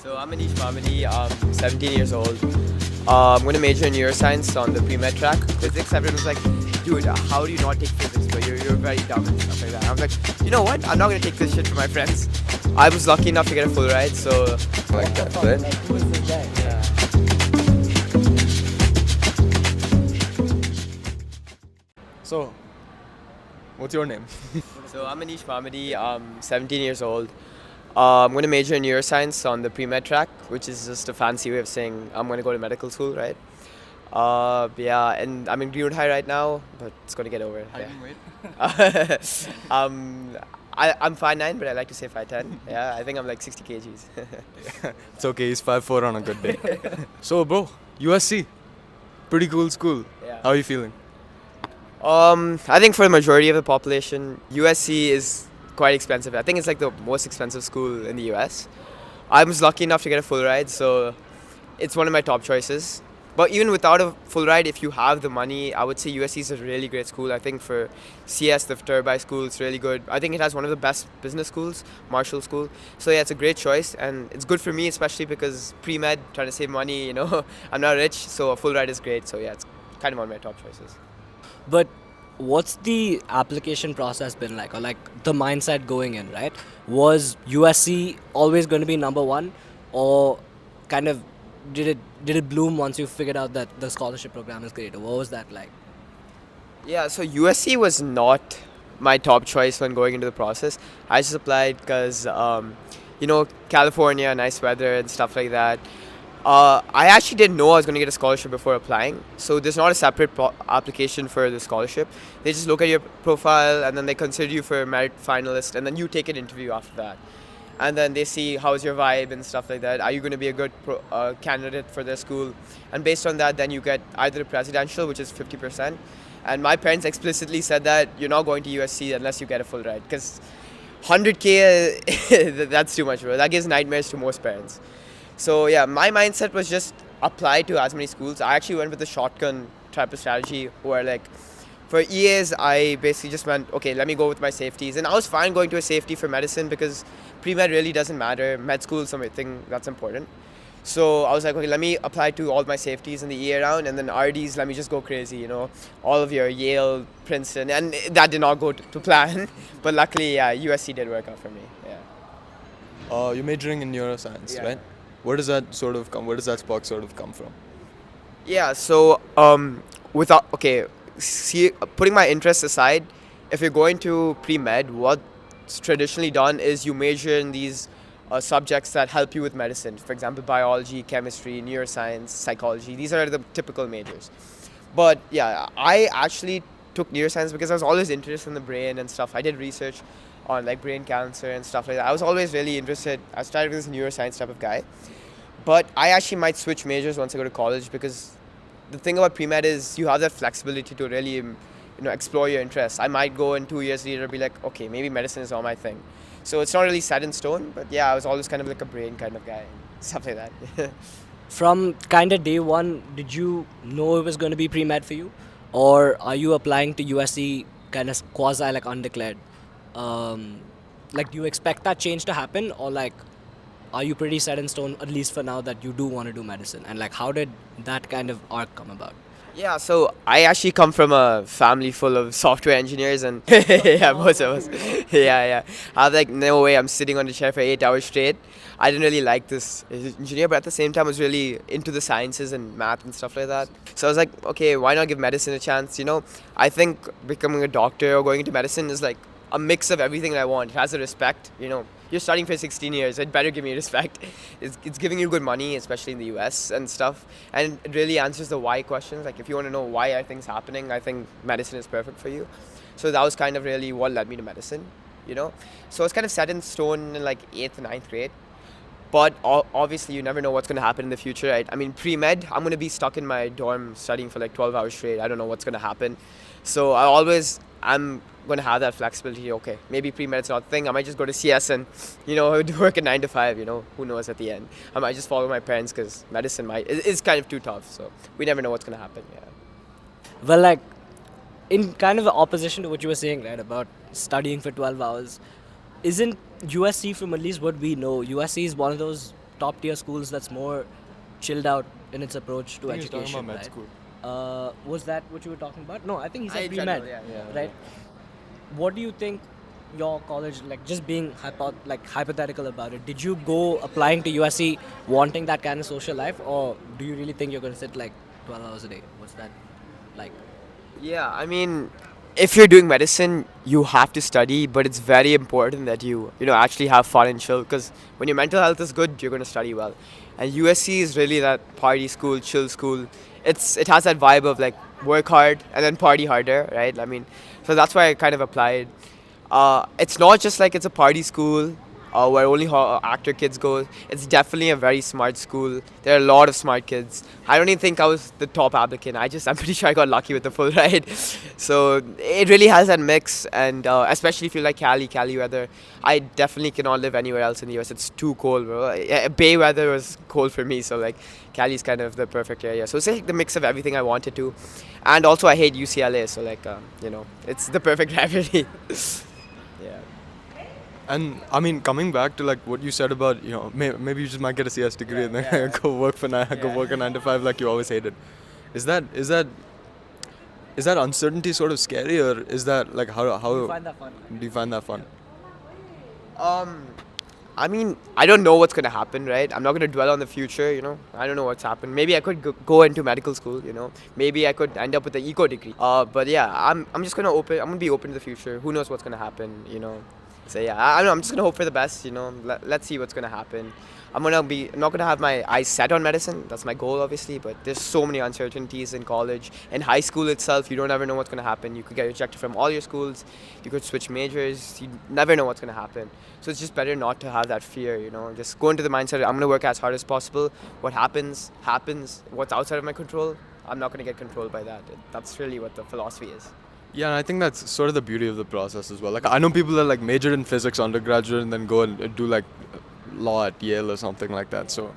So I'm Aneesh Mamidi. I'm 17 years old. I'm going to major in neuroscience on the pre-med track. Physics, everyone was like, dude, how do you not take physics? But you're very dumb and stuff like that. I was like, you know what? I'm not going to take this shit from my friends. I was lucky enough to get a full ride, so like that, right? Who was this guy? Yeah. So, what's your name? So I'm Aneesh Mamidi. I'm 17 years old. I'm going to major in neuroscience on the pre-med track, which is just a fancy way of saying I'm going to go to medical school, right? Yeah, and I'm in Greenwood High right now, but it's going to get over. Height Yeah. and weight? I'm 5'9", but I like to say 5'10". Yeah, I think I'm like 60 kgs. It's okay, he's 5'4" on a good day. So, bro, USC. Pretty cool school. Yeah. How are you feeling? I think for the majority of the population, USC is quite expensive. I think it's like the most expensive school in the US. I was lucky enough to get a full ride, so it's one of my top choices. But even without a full ride, if you have the money, I would say USC is a really great school. I think for CS, the Turbai school, it's really good. I think it has one of the best business schools, Marshall School. So yeah, it's a great choice, and it's good for me, especially because pre-med, trying to save money, I'm not rich, so a full ride is great. So yeah, it's kind of one of my top choices. But what's the application process been like, or like the mindset going in, right? Was USC always going to be number one, or kind of did it bloom once you figured out that the scholarship program is great? Or what was that like? Yeah, so USC was not my top choice when going into the process. I just applied because, California, nice weather and stuff like that. I actually didn't know I was going to get a scholarship before applying. So there's not a separate application for the scholarship. They just look at your profile and then they consider you for a merit finalist, and then you take an interview after that. And then they see how's your vibe and stuff like that. Are you going to be a good candidate for their school? And based on that, then you get either a presidential, which is 50%. And my parents explicitly said that you're not going to USC unless you get a full ride. Because 100K, that's too much, bro. That gives nightmares to most parents. So yeah, my mindset was just apply to as many schools. I actually went with the shotgun type of strategy where like for EAs, I basically just went, okay, let me go with my safeties. And I was fine going to a safety for medicine because pre-med really doesn't matter. Med school is something that's important. So I was like, okay, let me apply to all my safeties in the EA round, and then RDs, let me just go crazy, all of your Yale, Princeton, and that did not go to plan. But luckily, yeah, USC did work out for me, yeah. You're majoring in neuroscience, Yeah. right? Where does that spark sort of come from? Yeah, so putting my interests aside, if you're going to pre-med, what's traditionally done is you major in these subjects that help you with medicine. For example, biology, chemistry, neuroscience, psychology. These are the typical majors. But yeah, I actually took neuroscience because I was always interested in the brain and stuff. I did research on like brain cancer and stuff like that. I was always really interested. I started with this neuroscience type of guy. But I actually might switch majors once I go to college because the thing about pre-med is you have that flexibility to really explore your interests. I might go in 2 years later be like, okay, maybe medicine is all my thing. So it's not really set in stone, but yeah, I was always kind of like a brain kind of guy, stuff like that. From kind of day one, did you know it was going to be pre-med for you? Or are you applying to USC kind of quasi like undeclared? Like, do you expect that change to happen? Or like, are you pretty set in stone, at least for now, that you do want to do medicine? And like, how did that kind of arc come about? Yeah, so I actually come from a family full of software engineers, and yeah, most of us. Yeah. I was like, no way, I'm sitting on the chair for 8 hours straight. I didn't really like this engineer, but at the same time, I was really into the sciences and math and stuff like that. So I was like, okay, why not give medicine a chance? I think becoming a doctor or going into medicine is like a mix of everything that I want. It has a respect, You're studying for 16 years. It better give me respect. It's giving you good money, especially in the US and stuff. And it really answers the why questions. Like if you want to know why are things happening, I think medicine is perfect for you. So that was kind of really what led me to medicine, So it's kind of set in stone in like 8th, 9th grade. But obviously you never know what's going to happen in the future. Right? I mean, pre-med, I'm going to be stuck in my dorm studying for like 12 hours straight. I don't know what's going to happen. So I'm going to have that flexibility. Okay, maybe pre-med's not a thing. I might just go to CS and, work at 9 to 5, who knows at the end. I might just follow my parents because medicine is kind of too tough. So we never know what's going to happen, yeah. Well, like, in kind of opposition to what you were saying, right, about studying for 12 hours, isn't USC, from at least what we know, USC is one of those top tier schools that's more chilled out in its approach to I think he was talking education, about med right? school. Was that what you were talking about? No, I think he said In pre-med, general, yeah. right? What do you think your college, like just being hypothetical about it, did you go applying to USC wanting that kind of social life, or do you really think you're going to sit like 12 hours a day? What's that like? Yeah, I mean, if you're doing medicine, you have to study, but it's very important that you actually have fun and chill. Because when your mental health is good, you're gonna study well. And USC is really that party school, chill school. It has that vibe of like work hard and then party harder, right? I mean, so that's why I kind of applied. It's not just like it's a party school where only actor kids go. It's definitely a very smart school. There are a lot of smart kids. I don't even think I was the top applicant. I'm pretty sure I got lucky with the full ride. So it really has that mix, and especially if you like Cali weather. I definitely cannot live anywhere else in the US. It's too cold, bro. Bay weather was cold for me, so like Cali's kind of the perfect area. So it's like the mix of everything I wanted to, and also I hate UCLA, so like it's the perfect rivalry. Yeah. And I mean, coming back to like what you said about maybe you just might get a CS degree and then go work for go work a 9 to 5 like you always hated. Is that uncertainty sort of scary, or is that like how Do you find that fun? do you find that fun? I mean, I don't know what's gonna happen, right? I'm not gonna dwell on the future, I don't know what's happened. Maybe I could go into medical school, Maybe I could end up with an eco degree. But yeah, I'm just gonna I'm gonna be open to the future. Who knows what's gonna happen. So yeah, I don't know. I'm just gonna hope for the best. Let's see what's gonna happen. I'm not gonna have my eyes set on medicine. That's my goal, obviously. But there's so many uncertainties in college. In high school itself, you don't ever know what's gonna happen. You could get rejected from all your schools. You could switch majors. You never know what's gonna happen. So it's just better not to have that fear. Just go into the mindset. I'm gonna work as hard as possible. What happens, happens. What's outside of my control, I'm not gonna get controlled by that. That's really what the philosophy is. Yeah, and I think that's sort of the beauty of the process as well. Like I know people that like majored in physics undergraduate and then go and do like law at Yale or something like that. So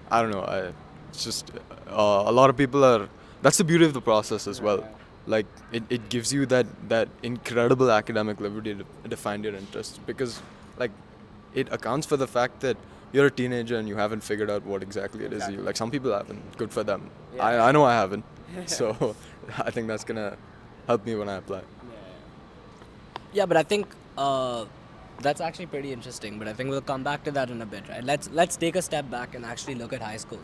I don't know. It's just a lot of people are. That's the beauty of the process as well. Like it gives you that incredible academic liberty to find your interests, because like it accounts for the fact that you're a teenager and you haven't figured out what exactly it is you like. Some people haven't. Good for them. I know I haven't. So I think that's gonna help me when I apply. Yeah, but I think that's actually pretty interesting. But I think we'll come back to that in a bit, right? Let's take a step back and actually look at high school.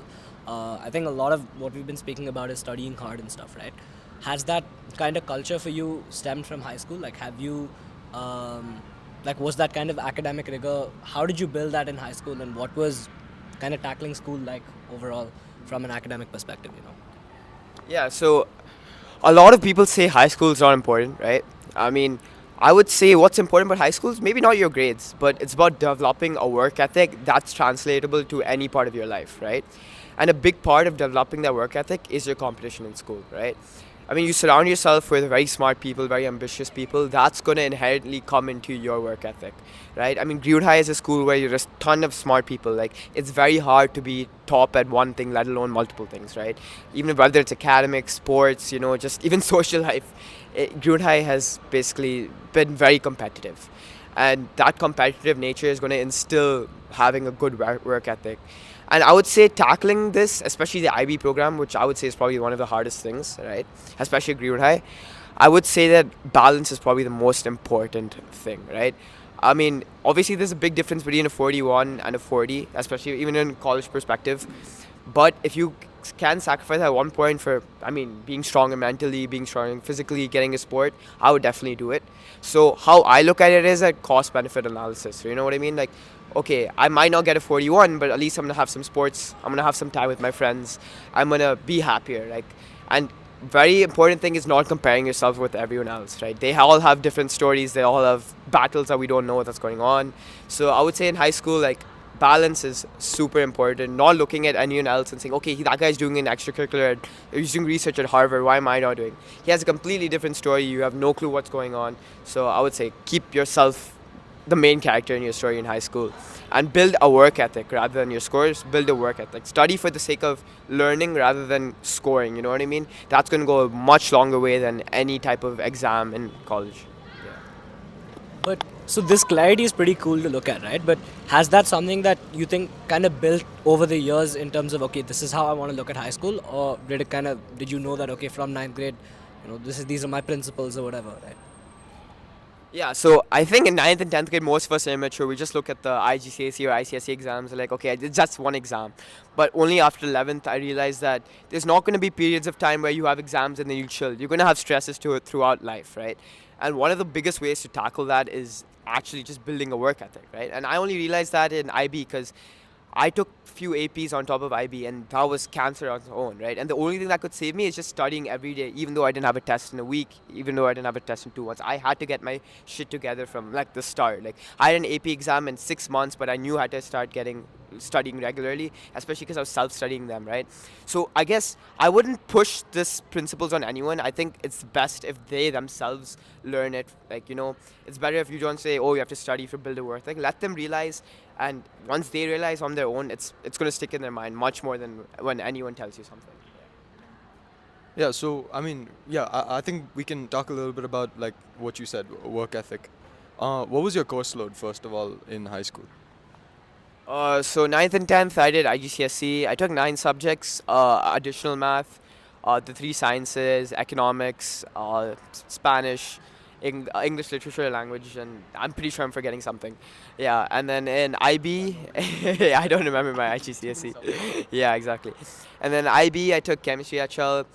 I think a lot of what we've been speaking about is studying hard and stuff, right? Has that kind of culture for you stemmed from high school? Like, have you, was that kind of academic rigor? How did you build that in high school, and what was kind of tackling school like overall from an academic perspective? Yeah. So a lot of people say high school is not important, right? I mean, I would say what's important about high school is maybe not your grades, but it's about developing a work ethic that's translatable to any part of your life, right? And a big part of developing that work ethic is your competition in school, right? I mean, you surround yourself with very smart people, very ambitious people. That's going to inherently come into your work ethic, right? I mean, Green High is a school where there's a ton of smart people. Like, it's very hard to be top at one thing, let alone multiple things, right? Even whether it's academic, sports, just even social life. Green High has basically been very competitive. And that competitive nature is going to instill having a good work ethic. And I would say tackling this, especially the IB program, which I would say is probably one of the hardest things, right? Especially at Greenwood High. I would say that balance is probably the most important thing, right? I mean, obviously there's a big difference between a 41 and a 40, especially even in college perspective. But if you can sacrifice at one point for, being stronger mentally, being stronger physically, getting a sport, I would definitely do it. So how I look at it is a cost-benefit analysis. You know what I mean? Like, okay, I might not get a 41, but at least I'm going to have some sports. I'm going to have some time with my friends. I'm going to be happier. And very important thing is not comparing yourself with everyone else, right? They all have different stories. They all have battles that we don't know what's going on. So I would say in high school, balance is super important. Not looking at anyone else and saying, okay, that guy's doing an extracurricular, he's doing research at Harvard, why am I not doing? He has a completely different story. You have no clue what's going on. So I would say keep yourself the main character in your story in high school, and build a work ethic rather than your scores. Build a work ethic. Study for the sake of learning rather than scoring. You know what I mean? That's going to go a much longer way than any type of exam in college. But So this clarity is pretty cool to look at, right? But has that something that you think kind of built over the years in terms of, okay, this is how I want to look at high school, or did you know that, okay, from ninth grade, these are my principles or whatever, right? Yeah, so I think in ninth and 10th grade, most of us are immature. We just look at the IGCSE or ICSE exams, like, okay, it's just one exam. But only after 11th, I realized that there's not going to be periods of time where you have exams and then you chill. You're going to have stresses to it throughout life, right? And one of the biggest ways to tackle that is actually just building a work ethic, right? And I only realized that in IB because I took few APs on top of IB, and that was cancer on its own, right? And the only thing that could save me is just studying every day, even though I didn't have a test in a week, even though I didn't have a test in 2 months. I had to get my shit together from like the start. Like I had an AP exam in 6 months, but I knew I had to start studying regularly, especially because I was self-studying them, right? So I guess I wouldn't push this principles on anyone. I think it's best if they themselves learn it. Like, it's better if you don't say, oh, you have to study for build a work. Like, let them realize, and once they realize on their own, it's going to stick in their mind much more than when anyone tells you something. Yeah, so I mean, yeah, I think we can talk a little bit about like what you said, work ethic. What was your course load first of all in high school? So ninth and 10th, I did IGCSE. I took 9 subjects, additional math, the 3 sciences, economics, Spanish, English literature, language, and I'm pretty sure I'm forgetting something. Yeah, and then in IB, I don't remember my IGCSE. Yeah, exactly. And then IB, I took chemistry HL,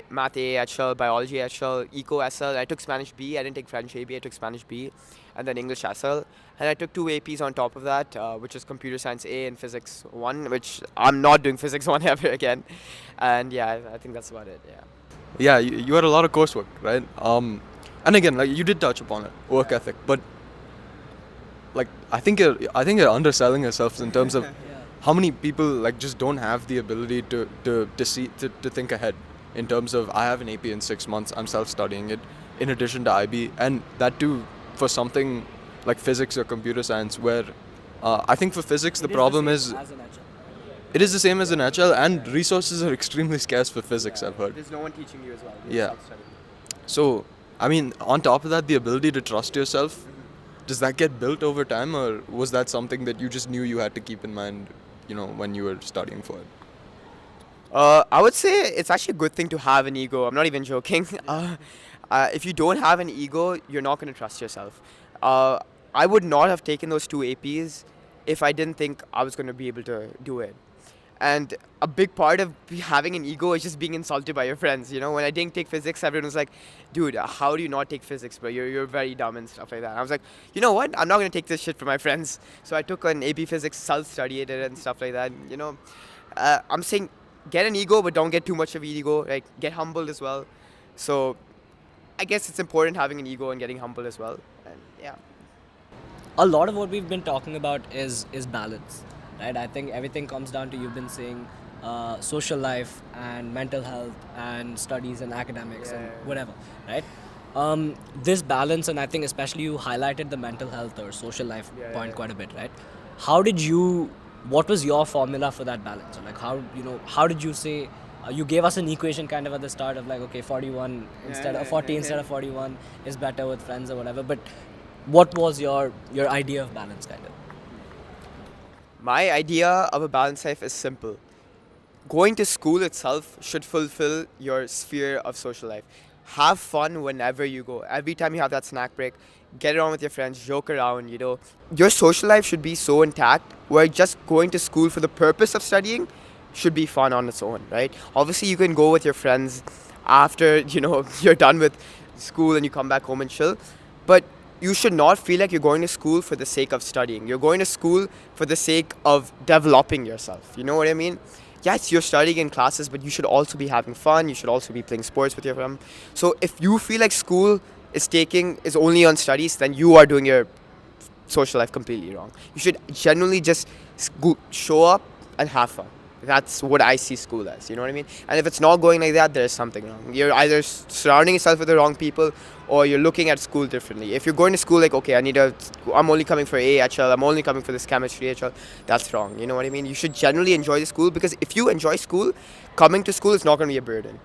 math A HL, biology HL, eco SL. I took Spanish B. I didn't take French AB. I took Spanish B, and then English SL. And I took 2 APs on top of that, which is computer science A and physics 1, which I'm not doing physics 1 ever again. And yeah, I think that's about it. Yeah. Yeah, you had a lot of coursework, right? And again, like you did touch upon it, work ethic, but like I think you're underselling yourselves in terms of how many people like just don't have the ability to think ahead in terms of I have an AP in 6 months, I'm self-studying it in addition to IB, and that too for something like physics or computer science where I think for physics the problem is it is the same as an HL, and resources are extremely scarce for physics, I've heard. There's no one teaching you as well. Yeah. So, I mean, on top of that, the ability to trust yourself, does that get built over time, or was that something that you just knew you had to keep in mind, when you were studying for it? I would say it's actually a good thing to have an ego. I'm not even joking. If you don't have an ego, you're not going to trust yourself. I would not have taken those 2 APs if I didn't think I was going to be able to do it. And a big part of having an ego is just being insulted by your friends. When I didn't take physics, everyone was like, dude, how do you not take physics, bro? You're very dumb and stuff like that. And I was like, you know what? I'm not going to take this shit from my friends. So I took an AP physics, self-studied it and stuff like that. I'm saying get an ego, but don't get too much of an ego. Like, get humbled as well. So I guess it's important having an ego and getting humble as well. And yeah. A lot of what we've been talking about is balance, right? I think everything comes down to, you've been saying social life and mental health and studies and academics and whatever, right? This balance, and I think especially you highlighted the mental health or social life point quite a bit, right? What was your formula for that balance? Or like how did you say, you gave us an equation kind of at the start of like, okay, 41 instead of 40 instead of 41 is better with friends or whatever, but what was your idea of balance kind of? My idea of a balanced life is simple. Going to school itself should fulfill your sphere of social life. Have fun whenever you go. Every time you have that snack break, get around with your friends, joke around, Your social life should be so intact where just going to school for the purpose of studying should be fun on its own, right? Obviously, you can go with your friends after, you're done with school and you come back home and chill. But you should not feel like you're going to school for the sake of studying. You're going to school for the sake of developing yourself. You know what I mean? Yes, you're studying in classes, but you should also be having fun. You should also be playing sports with your friends. So if you feel like school is only on studies, then you are doing your social life completely wrong. You should genuinely just show up and have fun. That's what I see school as, you know what I mean? And if it's not going like that, there's something wrong. You're either surrounding yourself with the wrong people or you're looking at school differently. If you're going to school like, okay, I'm only coming for AHL, I'm only coming for this chemistry HL, that's wrong, you know what I mean? You should generally enjoy the school, because if you enjoy school, coming to school is not going to be a burden.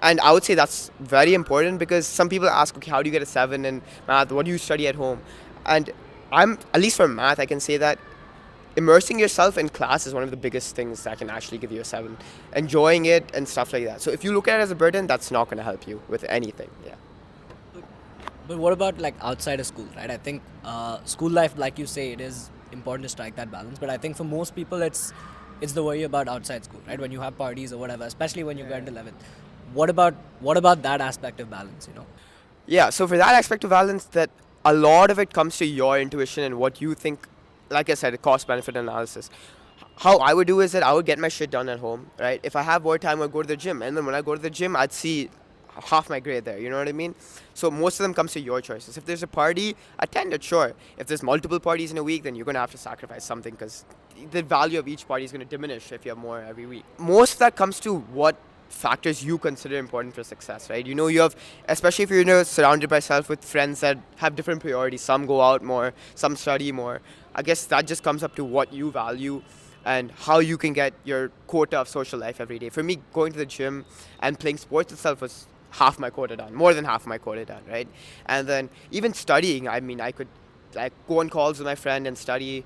And I would say that's very important, because some people ask, okay, how do you get a 7 in math? What do you study at home? And I'm, at least for math, I can say that immersing yourself in class is one of the biggest things that can actually give you a 7. Enjoying it and stuff like that. So if you look at it as a burden, that's not going to help you with anything. Yeah. But what about like outside of school, right? I think school life, like you say, it is important to strike that balance. But I think for most people, it's the worry about outside school, right? When you have parties or whatever, especially when you get into 11th. What about that aspect of balance? You know? Yeah, so for that aspect of balance, that a lot of it comes to your intuition and what you think. Like I said, cost benefit analysis. How I would do is that I would get my shit done at home, right? If I have more time, I'd go to the gym, and then when I go to the gym, I'd see half my grade there. You know what I mean? So most of them comes to your choices. If there's a party, attend it, sure. If there's multiple parties in a week, then you're gonna have to sacrifice something because the value of each party is gonna diminish if you have more every week. Most of that comes to what factors you consider important for success, right? You know, you have, especially if you're, surrounded by yourself with friends that have different priorities. Some go out more, some study more. I guess that just comes up to what you value and how you can get your quota of social life every day. For me, going to the gym and playing sports itself was half my quota done, more than half my quota done, right? And then even studying, I mean, I could like go on calls with my friend and study.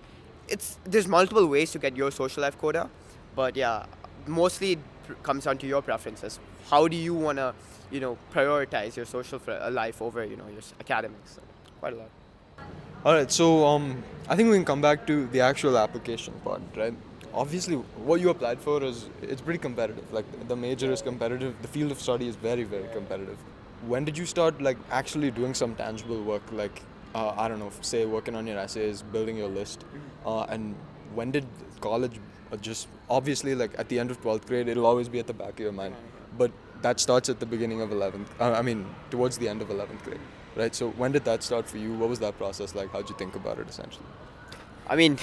There's multiple ways to get your social life quota, but yeah, mostly it comes down to your preferences. How do you want to, prioritize your social life over, your academics? So, quite a lot. All right, so I think we can come back to the actual application part, right? Obviously, what you applied for it's pretty competitive. Like the major is competitive, the field of study is very, very competitive. When did you start like actually doing some tangible work, like I don't know, say working on your essays, building your list, and when did college just obviously like at the end of 12th grade, it'll always be at the back of your mind, but that starts at the beginning of 11th. I mean, towards the end of 11th grade. Right, so when did that start for you? What was that process like? How'd you think about it essentially? I mean,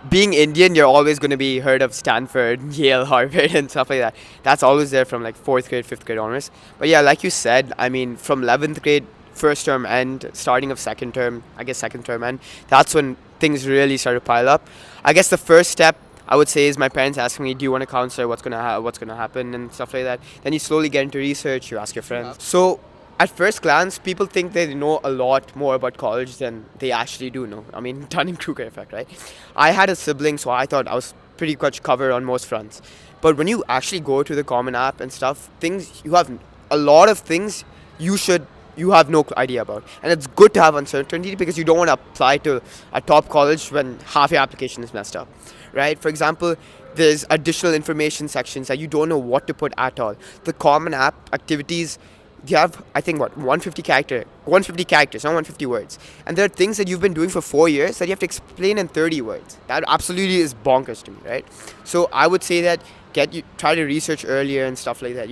being Indian, you're always going to be heard of Stanford, Yale, Harvard, and stuff like that. That's always there from like 4th grade, 5th grade onwards. But yeah, like you said, I mean, from 11th grade, first term end, starting of second term, I guess second term end, that's when things really start to pile up. I guess the first step I would say is my parents asking me, do you want a counselor? What's gonna happen and stuff like that. Then you slowly get into research. You ask your friends. So at first glance, people think they know a lot more about college than they actually do know. I mean, Dunning-Kruger effect, right? I had a sibling, so I thought I was pretty much covered on most fronts. But when you actually go to the Common App and stuff, you have a lot of things you have no idea about. And it's good to have uncertainty because you don't want to apply to a top college when half your application is messed up, right? For example, there's additional information sections that you don't know what to put at all. The Common App activities, you have, I think, 150 characters, not 150 words. And there are things that you've been doing for 4 years that you have to explain in 30 words. That absolutely is bonkers to me, right? So I would say that try to research earlier and stuff like that.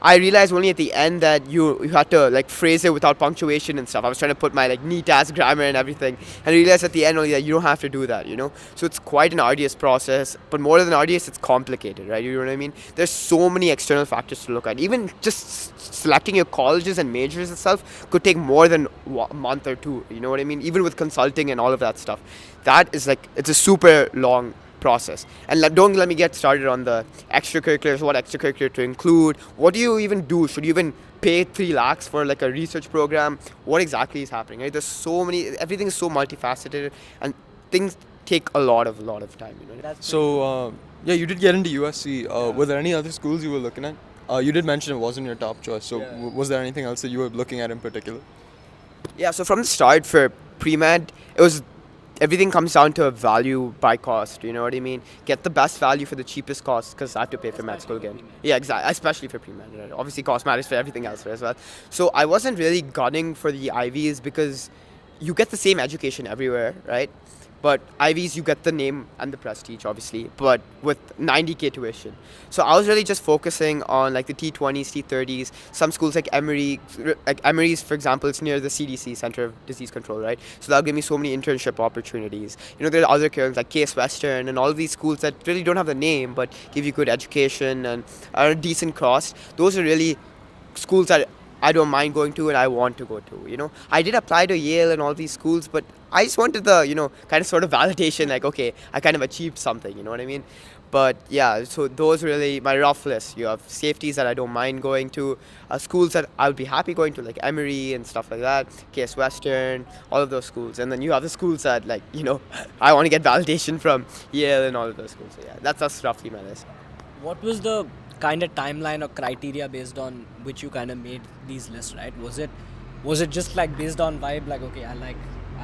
I realized only at the end that you had to like phrase it without punctuation and stuff. I was trying to put my like neat ass grammar and everything, and I realized at the end only that you don't have to do that. So it's quite an arduous process, but more than arduous, it's complicated, right? You know what I mean? There's so many external factors to look at. Even just selecting your colleges and majors itself could take more than a month or two. You know what I mean? Even with consulting and all of that stuff, that is like, it's a super long process. And don't let me get started on the extracurriculars, what extracurricular to include. What do you even do? Should you even pay 3 lakhs for like a research program? What exactly is happening, right? There's so many, everything is so multifaceted and things take a lot of time, So yeah, you did get into USC. Were there any other schools you were looking at? You did mention it wasn't your top choice, so was there anything else that you were looking at in particular? Yeah, so from the start for pre-med, everything comes down to a value by cost, you know what I mean? Get the best value for the cheapest cost, because I have to pay for med school again. Yeah, exactly, especially for pre-med, right? Obviously cost matters for everything else as well. So I wasn't really gunning for the Ivies because you get the same education everywhere, right? But Ivies, you get the name and the prestige, obviously, but with 90K tuition. So I was really just focusing on like the T20s, T30s, some schools like Emory. Like Emory's, for example, it's near the CDC, Center of Disease Control, right? So that'll give me so many internship opportunities. There are other careers like Case Western and all of these schools that really don't have the name, but give you good education and are a decent cost. Those are really schools that I don't mind going to and I want to go to, I did apply to Yale and all these schools, but I just wanted the, kind of sort of validation, like, okay, I kind of achieved something, you know what I mean? But yeah, so those really my rough list. You have safeties that I don't mind going to, schools that I would be happy going to, like Emory and stuff like that, KS Western, all of those schools. And then you have the schools that, like, I want to get validation from Yale and all of those schools. So yeah, that's roughly my list. What was the kind of timeline or criteria based on which you kind of made these lists, right? Was it just like based on vibe, like okay, I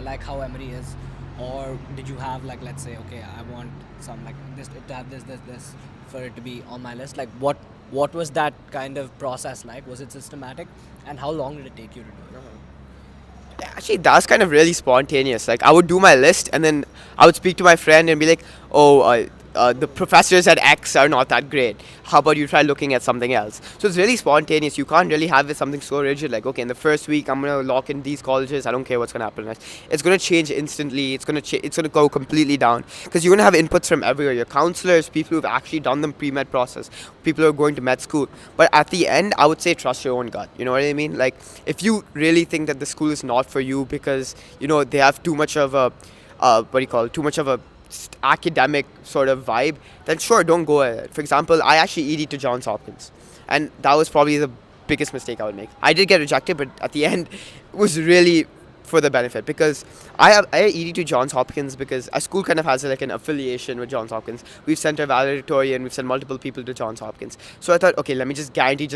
like how Emory is, or did you have like, let's say, okay, I want some like this to have this for it to be on my list? Like what was that kind of process like? Was it systematic, and how long did it take you to do it? Actually, that's kind of really spontaneous. Like, I would do my list, and then I would speak to my friend and be like, "Oh, the professors at X are not that great. How about you try looking at something else?" So it's really spontaneous. You can't really have it something so rigid. Like, okay, in the first week, I'm gonna lock in these colleges. I don't care what's gonna happen next. It's gonna change instantly. It's gonna go completely down because you're gonna have inputs from everywhere. Your counselors, people who've actually done the pre-med process, people who are going to med school. But at the end, I would say trust your own gut. You know what I mean? Like, if you really think that the school is not for you because they have too much of a too much of a academic sort of vibe, then sure, don't go ahead. For example, I actually ED to Johns Hopkins, and that was probably the biggest mistake I would make. I did get rejected, but at the end, it was really for the benefit because I ED to Johns Hopkins because a school kind of has like an affiliation with Johns Hopkins. We've sent our valedictorian, we've sent multiple people to Johns Hopkins. So I thought, okay, let me just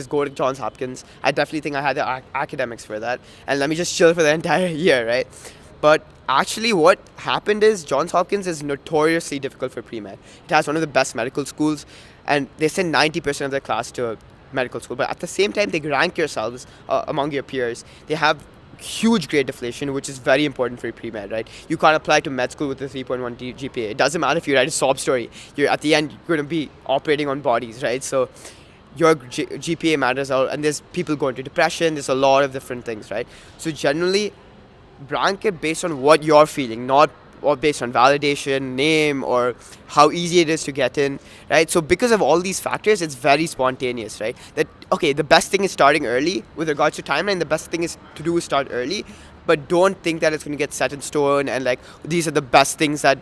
go to Johns Hopkins. I definitely think I had the academics for that, and let me just chill for the entire year, right? But actually, what happened is Johns Hopkins is notoriously difficult for pre-med. It has one of the best medical schools, and they send 90% of their class to medical school. But at the same time, they rank yourselves among your peers. They have huge grade deflation, which is very important for pre-med, right? You can't apply to med school with a 3.1 GPA. It doesn't matter if you write a sob story. At the end, you're going to be operating on bodies, right? So your GPA matters out, and there's people going to depression. There's a lot of different things, right? So generally, rank it based on what you're feeling, not or based on validation, name, or how easy it is to get in, right? So because of all these factors, it's very spontaneous, right? That, okay, the best thing is starting early with regards to timeline. The best thing is to do is start early, but don't think that it's going to get set in stone and like these are the best things that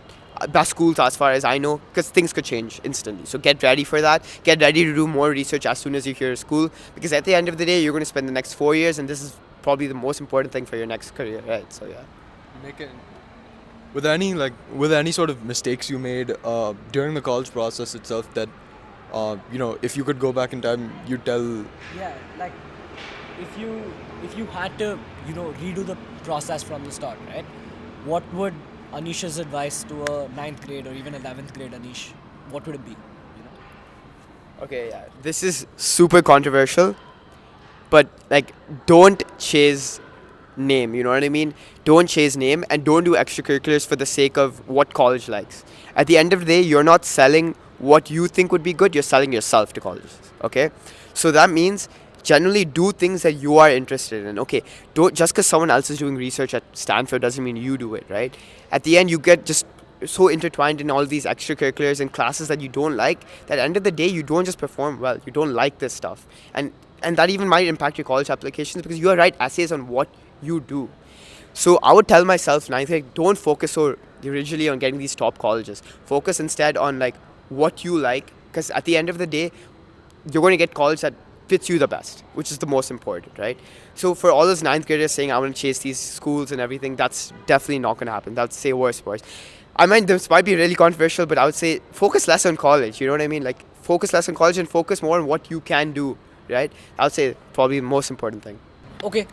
best schools as far as I know, because things could change instantly. So get ready for that. Get ready to do more research as soon as you hear a school, because at the end of the day, you're going to spend the next 4 years, and this is probably the most important thing for your next career, right? So yeah. With any sort of mistakes you made during the college process itself that if you could go back in time, you'd tell. Yeah, like if you had to redo the process from the start, right? What would Aneesh's advice to a 9th grade or even 11th grade Aneesh, what would it be? Okay, yeah. This is super controversial, but like, don't chase name, you know what I mean? Don't chase name, and don't do extracurriculars for the sake of what college likes. At the end of the day, you're not selling what you think would be good, you're selling yourself to colleges, okay? So that means generally do things that you are interested in, okay? Don't, just because someone else is doing research at Stanford doesn't mean you do it, right? At the end, you get just so intertwined in all these extracurriculars and classes that you don't like, that at the end of the day, you don't just perform well, you don't like this stuff. And that even might impact your college applications, because you write essays on what you do. So I would tell myself, ninth grade, don't focus so rigidly on getting these top colleges. Focus instead on like what you like, because at the end of the day, you're going to get college that fits you the best, which is the most important, right? So for all those 9th graders saying I want to chase these schools and everything, that's definitely not going to happen. That's say worse. I mean, this might be really controversial, but I would say focus less on college. You know what I mean? Like, focus less on college and focus more on what you can do, right? I would say probably the most important thing. Okay.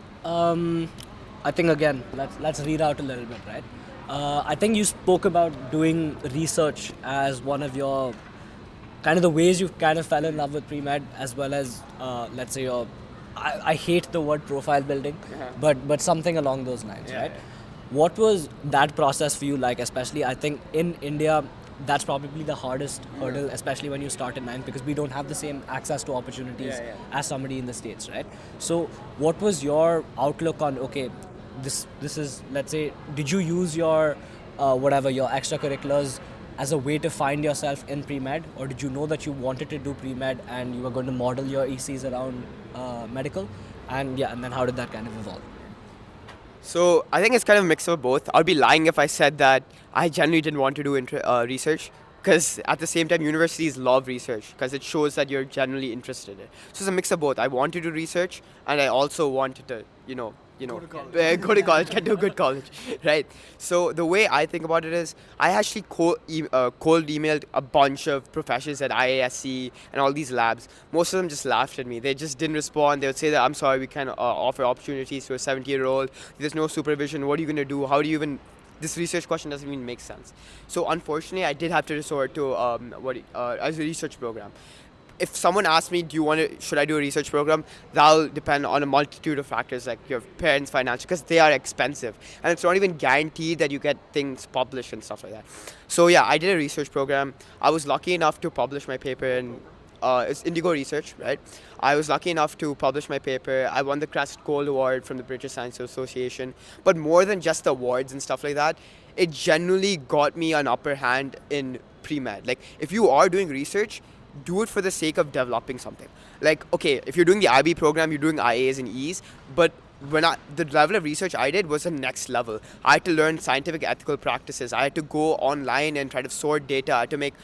I think again, let's read out a little bit, right? I think you spoke about doing research as one of your kind of the ways you kind of fell in love with pre-med, as well as let's say your I hate the word profile building, but something along those lines, right? What was that process for you like? Especially, I think in India, that's probably the hardest hurdle, especially when you start at 9, because we don't have the same access to opportunities as somebody in the States, right? So what was your outlook on, okay, this is, let's say, did you use your your extracurriculars as a way to find yourself in pre-med, or did you know that you wanted to do pre-med and you were going to model your ECs around medical? And then how did that kind of evolve? So I think it's kind of a mix of both. I'd be lying if I said that I genuinely didn't want to do research. because at the same time universities love research because it shows that you're genuinely interested in it. So it's a mix of both. I want to do research and I also wanted to go to college, get to a good college, right? So the way I think about it is I actually cold emailed a bunch of professors at IASC and all these labs. Most of them just laughed at me. They just didn't respond. They would say that, I'm sorry, we can't offer opportunities to a 70-year-old. There's no supervision. What are you going to do? How do you even, this research question doesn't even make sense. So unfortunately, I did have to resort to as a research program. If someone asks me, should I do a research program? That'll depend on a multitude of factors like your parents' financial, because they are expensive, and it's not even guaranteed that you get things published and stuff like that. So yeah, I did a research program. I was lucky enough to publish my paper in it's Indigo Research, right? I was lucky enough to publish my paper. I won the Crest Gold Award from the British Science Association. But more than just the awards and stuff like that, it genuinely got me an upper hand in pre-med. Like, if you are doing research, do it for the sake of developing something. Like, okay, if you're doing the IB program, you're doing IAs and E's, but the level of research I did was the next level. I had to learn scientific ethical practices. I had to go online and try to sort data. I had to make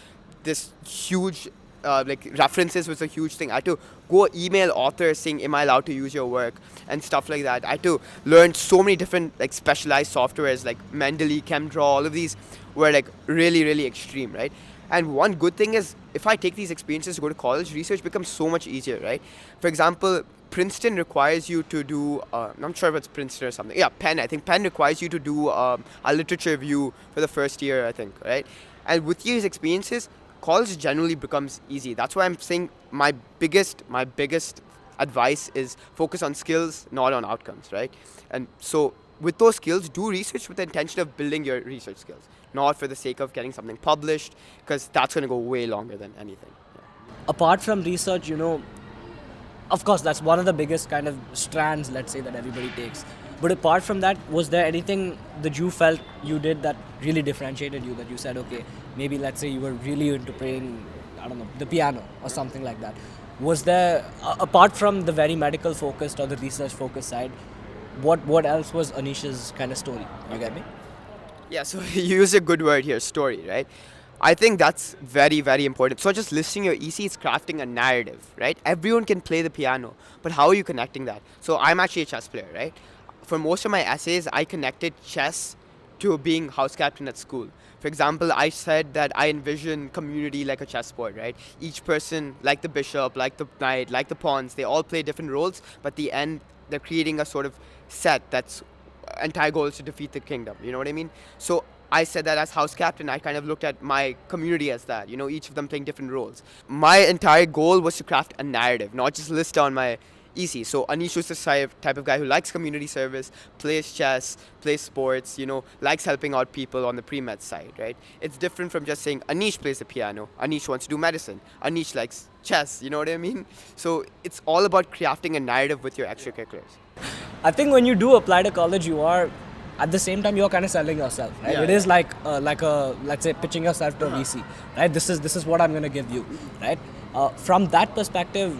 this huge references was a huge thing. I had to go email authors saying, am I allowed to use your work and stuff like that. I had to learn so many different specialized softwares like Mendeley, ChemDraw. All of these were really, really extreme, right? And one good thing is, if I take these experiences to go to college, research becomes so much easier, right? For example, Princeton requires you to do, I'm not sure if it's Princeton or something. Yeah, Penn. I think Penn requires you to do a literature review for the first year, I think, right? And with these experiences, college generally becomes easy. That's why I'm saying my biggest advice is focus on skills, not on outcomes, right? And so with those skills, do research with the intention of building your research skills, not for the sake of getting something published, because that's going to go way longer than anything. Yeah. Apart from research, of course, that's one of the biggest kind of strands, let's say, that everybody takes. But apart from that, was there anything that you felt you did that really differentiated you, that you said, okay, maybe let's say you were really into playing, I don't know, the piano or something like that. Was there, apart from the very medical focused or the research focused side, what else was Aneesh's kind of story? You get me? Yeah, so you use a good word here, story, right? I think that's very, very important. So just listing your EC is crafting a narrative, right? Everyone can play the piano, but how are you connecting that? So I'm actually a chess player, right? For most of my essays, I connected chess to being house captain at school. For example, I said that I envision community like a chessboard, right? Each person, like the bishop, like the knight, like the pawns, they all play different roles, but at the end, they're creating a sort of set that's entire goal is to defeat the kingdom. You know what I mean? So I said that as house captain, I kind of looked at my community as that, each of them playing different roles. My entire goal was to craft a narrative, not just list down my EC. So Aneesh was the type of guy who likes community service, plays chess, plays sports, likes helping out people on the pre-med side, right? It's different from just saying Aneesh plays the piano, Aneesh wants to do medicine, Aneesh likes chess, you know what I mean? So it's all about crafting a narrative with your extracurriculars. I think when you do apply to college, you are, at the same time, you're kind of selling yourself, right? Yeah, it is like let's say, pitching yourself to a VC, right? This is what I'm going to give you, right? From that perspective,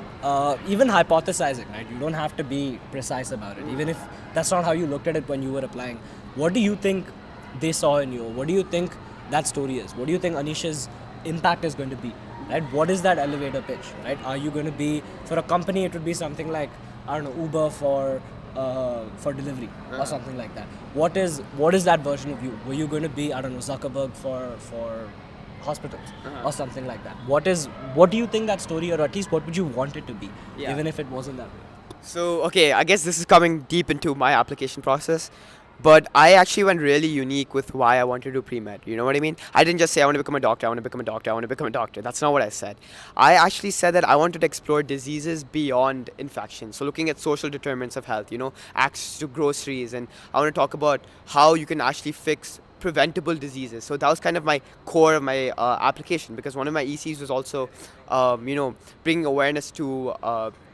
even hypothesizing, right? You don't have to be precise about it. Even if that's not how you looked at it when you were applying. What do you think they saw in you? What do you think that story is? What do you think Aneesh's impact is going to be, right? What is that elevator pitch, right? Are you going to be, for a company, it would be something like, I don't know, Uber for delivery or something like that. What is that version of you? Were you going to be, I don't know, Zuckerberg for hospitals or something like that? What do you think that story, or at least what would you want it to be, even if it wasn't that way? So, okay, I guess this is coming deep into my application process, but I actually went really unique with why I wanted to do pre-med. You know what I mean? I didn't just say I want to become a doctor, I want to become a doctor, I want to become a doctor. That's not what I said. I actually said that I wanted to explore diseases beyond infection. So looking at social determinants of health, access to groceries, and I want to talk about how you can actually fix preventable diseases. So that was kind of my core of my application, because one of my ECs was also, bringing awareness to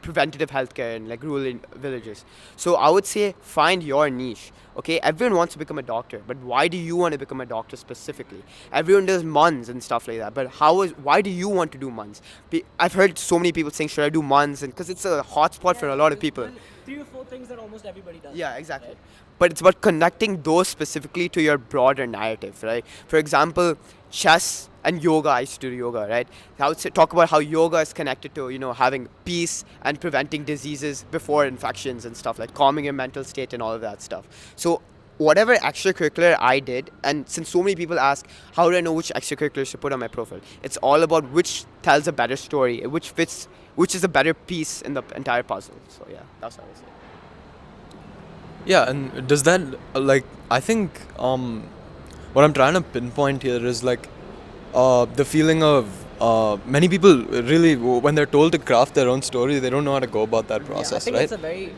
preventative healthcare in rural villages. So I would say find your niche. Okay, everyone wants to become a doctor, but why do you want to become a doctor specifically? Everyone does MUNs and stuff like that, but why do you want to do MUNs? I've heard so many people saying, should I do MUNs? And because it's a hotspot for a lot of people. 3 or 4 things that almost everybody does. Yeah, exactly. Right? But it's about connecting those specifically to your broader narrative, right? For example, chess and yoga. I used to do yoga, right? I would talk about how yoga is connected to having peace and preventing diseases before infections and stuff, like calming your mental state and all of that stuff. So whatever extracurricular I did, and since so many people ask how do I know which extracurriculars to put on my profile, it's all about which tells a better story, which is a better piece in the entire puzzle. So yeah, that's what I would say. Yeah, and does that I think what I'm trying to pinpoint here is the feeling of many people really when they're told to craft their own story, they don't know how to go about that process, I think right? it's a very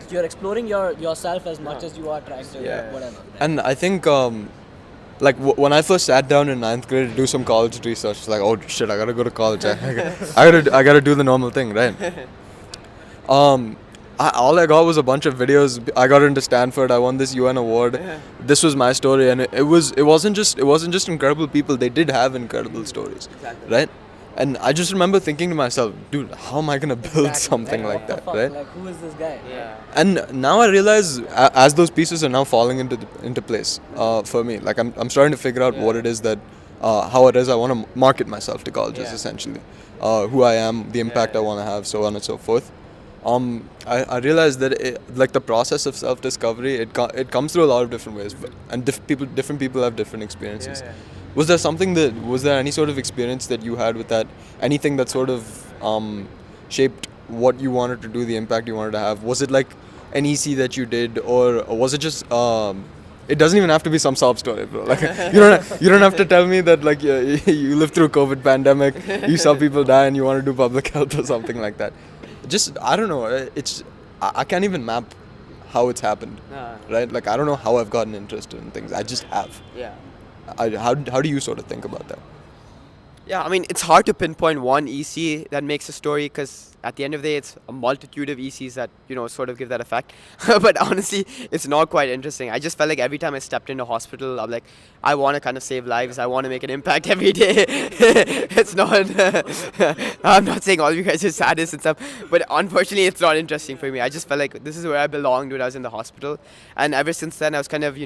you're exploring yourself as much as you are trying to whatever. Right? And I think when I first sat down in ninth grade to do some college research, it's like, oh shit, I gotta go to college. I gotta do the normal thing, right? All I got was a bunch of videos. I got into Stanford. I won this UN award. This was my story, and it wasn't just incredible people. They did have incredible stories, right? And I just remember thinking to myself, dude, how am I gonna build something like that, right? Like, who is this guy? Yeah. And now I realize, as those pieces are now falling into place for me, like I'm starting to figure out what it is that, how it is I want to market myself to colleges, essentially, who I am, the impact I want to have, so on and so forth. I realized that the process of self-discovery, it comes through a lot of different ways, and different people have different experiences. Was there any sort of experience that you had with that? Anything that sort of shaped what you wanted to do, the impact you wanted to have? Was it like an EC that you did, or was it just? It doesn't even have to be some sob story, bro. Like you don't have to tell me that you lived through COVID pandemic, you saw people die, and you want to do public health or something like that. Just I don't know. I can't even map how it's happened, right? Like I don't know how I've gotten interested in things. I just have. Yeah. How do you sort of think about that? Yeah, I mean, it's hard to pinpoint one EC that makes a story, because at the end of the day, it's a multitude of ECs that, sort of give that effect. But honestly, it's not quite interesting. I just felt like every time I stepped into hospital, I'm like, I want to kind of save lives. I want to make an impact every day. It's not, I'm not saying all of you guys are sadists and stuff, but unfortunately, it's not interesting for me. I just felt like this is where I belonged when I was in the hospital. And ever since then, I was kind of,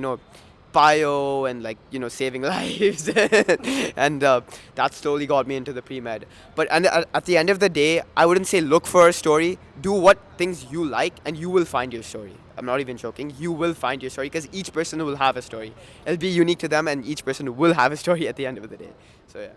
bio and saving lives and that slowly got me into the pre-med. But at the end of the day, I wouldn't say look for a story. Do what things you like and you will find your story. I'm not even joking. You will find your story, because each person will have a story. It'll be unique to them, and each person will have a story at the end of the day. So yeah.